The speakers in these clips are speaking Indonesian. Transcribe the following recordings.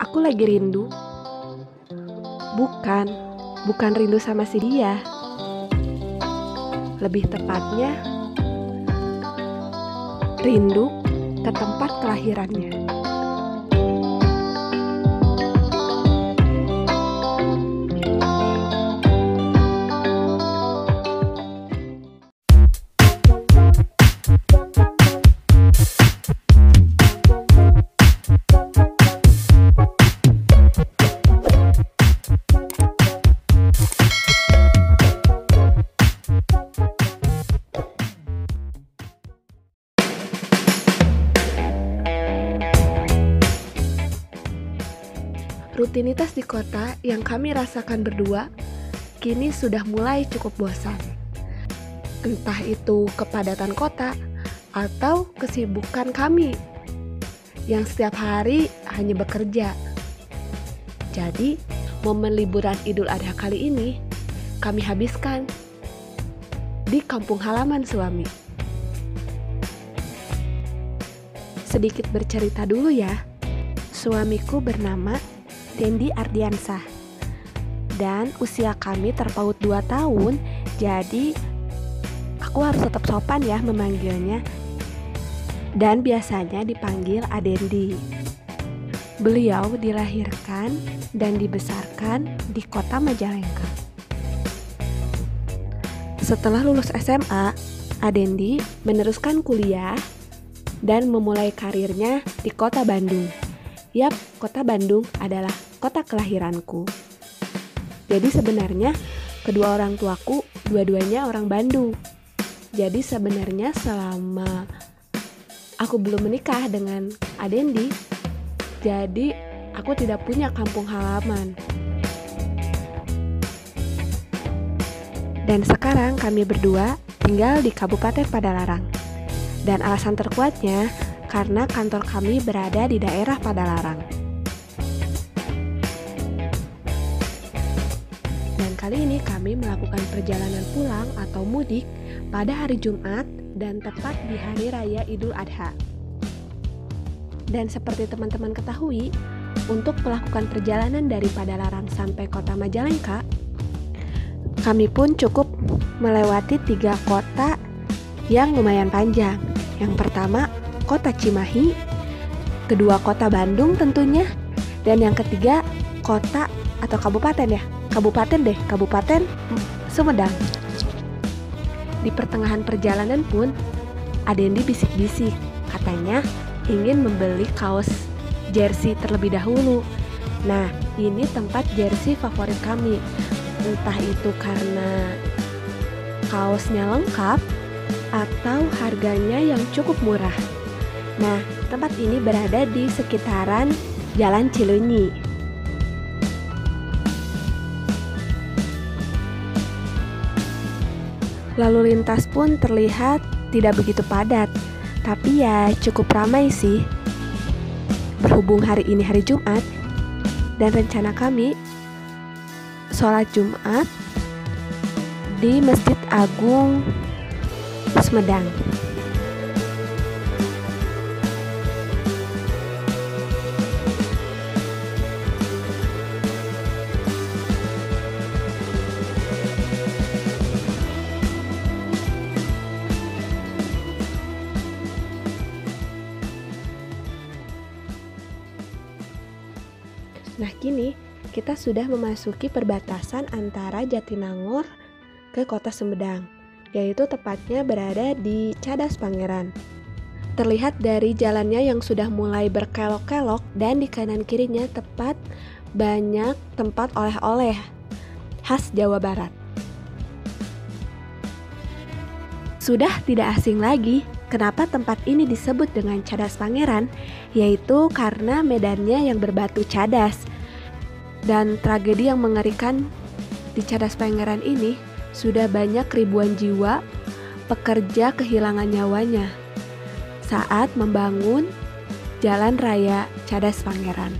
Aku lagi rindu. Bukan rindu sama si dia. Lebih tepatnya, rindu ke tempat kelahirannya. Rutinitas di kota yang kami rasakan berdua kini sudah mulai cukup bosan. Entah itu kepadatan kota atau kesibukan kami yang setiap hari hanya bekerja. Jadi, momen liburan Idul Adha kali ini kami habiskan di kampung halaman suami. Sedikit bercerita dulu ya. Suamiku bernama Dendi Ardiansah, dan usia kami terpaut 2 tahun, jadi aku harus tetap sopan ya memanggilnya, dan biasanya dipanggil Adendi. Beliau dilahirkan dan dibesarkan di kota Majalengka. Setelah lulus SMA, Adendi meneruskan kuliah dan memulai karirnya di kota Bandung. Yap, kota Bandung adalah kota kelahiranku. Jadi sebenarnya kedua orang tuaku dua-duanya orang Bandung. Jadi sebenarnya selama aku belum menikah dengan Adendi, jadi aku tidak punya kampung halaman. Dan sekarang kami berdua tinggal di Kabupaten Padalarang. Dan alasan terkuatnya karena kantor kami berada di daerah Padalarang. Dan kali ini kami melakukan perjalanan pulang atau mudik pada hari Jumat dan tepat di hari raya Idul Adha. Dan seperti teman-teman ketahui, untuk melakukan perjalanan dari Padalarang sampai kota Majalengka, kami pun cukup melewati 3 kota yang lumayan panjang. Yang pertama, kota Cimahi, kedua kota Bandung tentunya, dan yang ketiga kota atau kabupaten Sumedang. Di pertengahan perjalanan pun Adendi bisik-bisik, katanya ingin membeli kaos jersey terlebih dahulu. Nah, ini tempat jersey favorit kami. Entah itu karena kaosnya lengkap atau harganya yang cukup murah. Nah, tempat ini berada di sekitaran Jalan Cileunyi. Lalu lintas pun terlihat tidak begitu padat, tapi ya cukup ramai sih. Berhubung hari ini hari Jumat, dan rencana kami sholat Jumat di Masjid Agung Sumedang. Nah, kini kita sudah memasuki perbatasan antara Jatinangor ke kota Sumedang, yaitu tepatnya berada di Cadas Pangeran. Terlihat dari jalannya yang sudah mulai berkelok-kelok dan di kanan kirinya tepat banyak tempat oleh-oleh khas Jawa Barat. Sudah tidak asing lagi kenapa tempat ini disebut dengan Cadas Pangeran, yaitu karena medannya yang berbatu cadas. Dan tragedi yang mengerikan di Cadas Pangeran ini, sudah banyak ribuan jiwa pekerja kehilangan nyawanya saat membangun Jalan Raya Cadas Pangeran.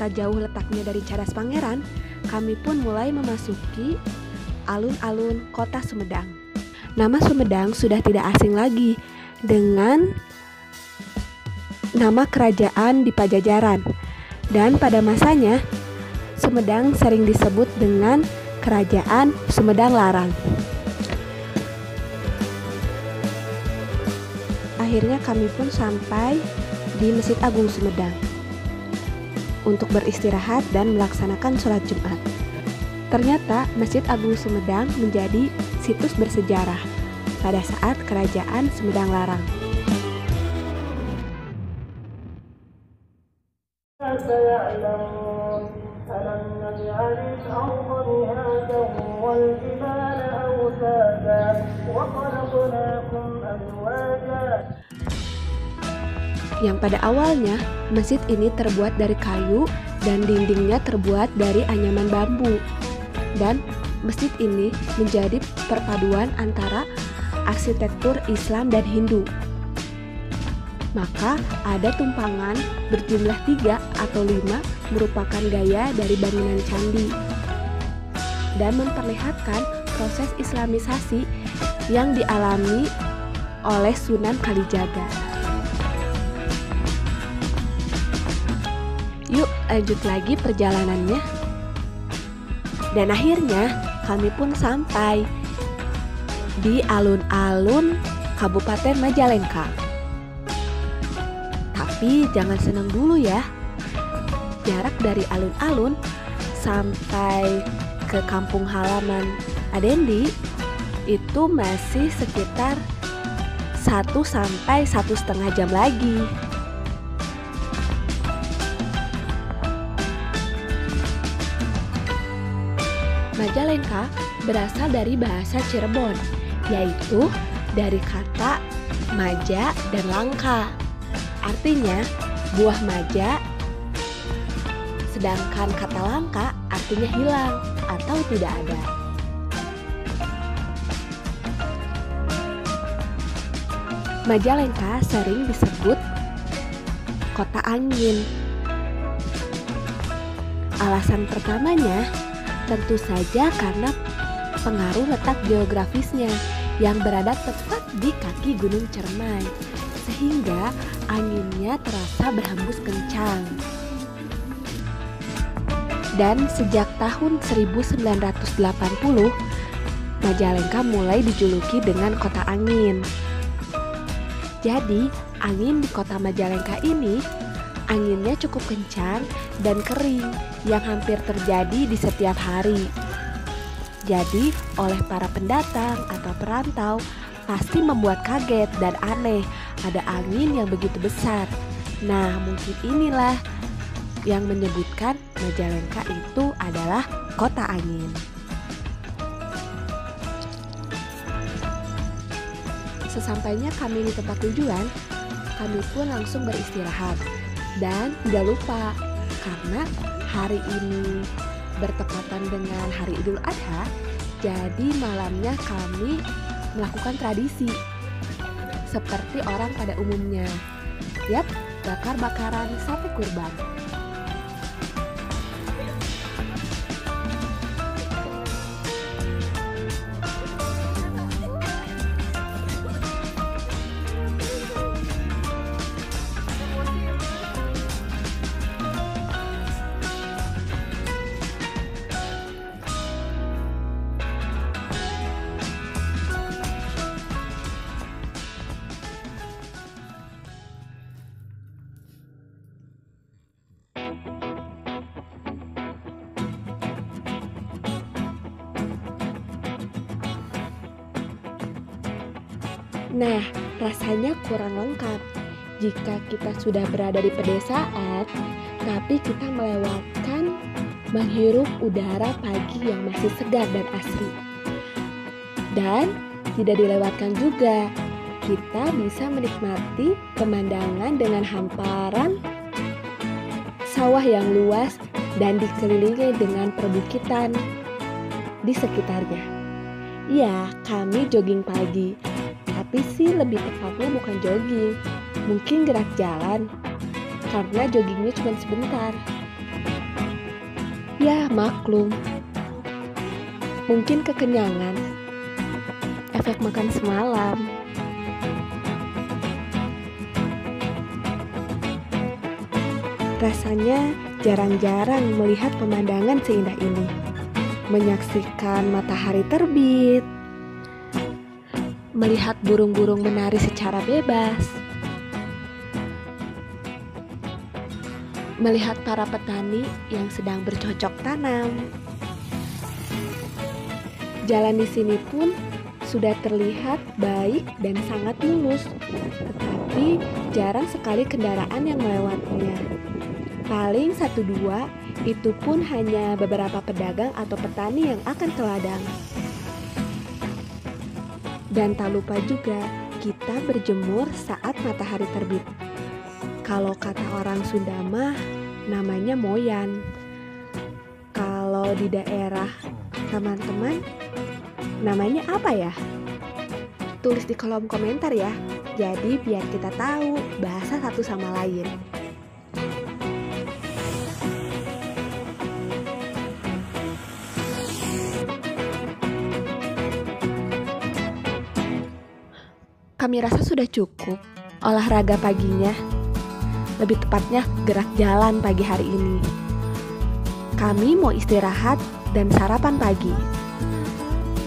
tak jauh letaknya dari Cadas Pangeran, kami pun mulai memasuki alun-alun kota Sumedang. Nama Sumedang sudah tidak asing lagi dengan nama kerajaan di Pajajaran. Dan pada masanya, Sumedang sering disebut dengan Kerajaan Sumedang Larang. Akhirnya kami pun sampai di Masjid Agung Sumedang untuk beristirahat dan melaksanakan sholat Jumat. Ternyata Masjid Agung Sumedang menjadi situs bersejarah pada saat Kerajaan Sumedang Larang. Yang pada awalnya masjid ini terbuat dari kayu dan dindingnya terbuat dari anyaman bambu. Dan masjid ini menjadi perpaduan antara arsitektur Islam dan Hindu. Maka ada tumpangan berjumlah 3 atau 5 merupakan gaya dari bangunan candi dan memperlihatkan proses islamisasi yang dialami oleh Sunan Kalijaga. Yuk lanjut lagi perjalanannya. Dan akhirnya kami pun sampai di alun-alun Kabupaten Majalengka. Tapi jangan senang dulu ya. Jarak dari alun-alun sampai ke kampung halaman Adendi itu masih sekitar 1 sampai 1,5 jam lagi. Majalengka berasal dari bahasa Cirebon, yaitu dari kata maja dan langka. Artinya buah maja, sedangkan kata langka artinya hilang atau tidak ada. Majalengka sering disebut kota angin. Alasan pertamanya tentu saja karena pengaruh letak geografisnya yang berada tepat di kaki Gunung Cermai, sehingga anginnya terasa berhembus kencang. Dan sejak tahun 1980, Majalengka mulai dijuluki dengan kota angin. Jadi, angin di kota Majalengka ini anginnya cukup kencang dan kering yang hampir terjadi di setiap hari. Jadi, oleh para pendatang atau perantau pasti membuat kaget dan aneh ada angin yang begitu besar. Nah, mungkin inilah yang menyebutkan Majalengka itu adalah kota angin. Sesampainya kami di tempat tujuan, kami pun langsung beristirahat. Dan tidak lupa, karena hari ini bertepatan dengan hari Idul Adha, jadi malamnya kami melakukan tradisi seperti orang pada umumnya. Yap, bakar-bakaran sate kurban. Nah, rasanya kurang lengkap jika kita sudah berada di pedesaan, tapi kita melewatkan menghirup udara pagi yang masih segar dan asri. Dan tidak dilewatkan juga, kita bisa menikmati pemandangan dengan hamparan sawah yang luas dan dikelilingi dengan perbukitan di sekitarnya. Ya, kami jogging pagi. Tapi sih lebih tepatnya bukan jogging, mungkin gerak jalan, karena joggingnya cuma sebentar. Ya, maklum. Mungkin kekenyangan, efek makan semalam. Rasanya jarang-jarang melihat pemandangan seindah ini. Menyaksikan matahari terbit, melihat burung-burung menari secara bebas, melihat para petani yang sedang bercocok tanam. Jalan di sini pun sudah terlihat baik dan sangat mulus, tetapi jarang sekali kendaraan yang melewatinya. Paling 1-2, itu pun hanya beberapa pedagang atau petani yang akan ke ladang. Dan tak lupa juga, kita berjemur saat matahari terbit. Kalau kata orang Sunda mah, namanya moyan. Kalau di daerah teman-teman, namanya apa ya? Tulis di kolom komentar ya. Jadi biar kita tahu bahasa satu sama lain. Kami rasa sudah cukup olahraga paginya. Lebih tepatnya gerak jalan pagi hari ini. Kami mau istirahat dan sarapan pagi.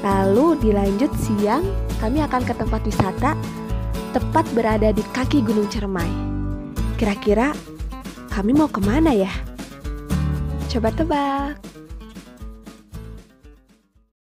Lalu dilanjut siang, kami akan ke tempat wisata tepat berada di kaki Gunung Cermai. Kira-kira kami mau kemana ya? Coba tebak.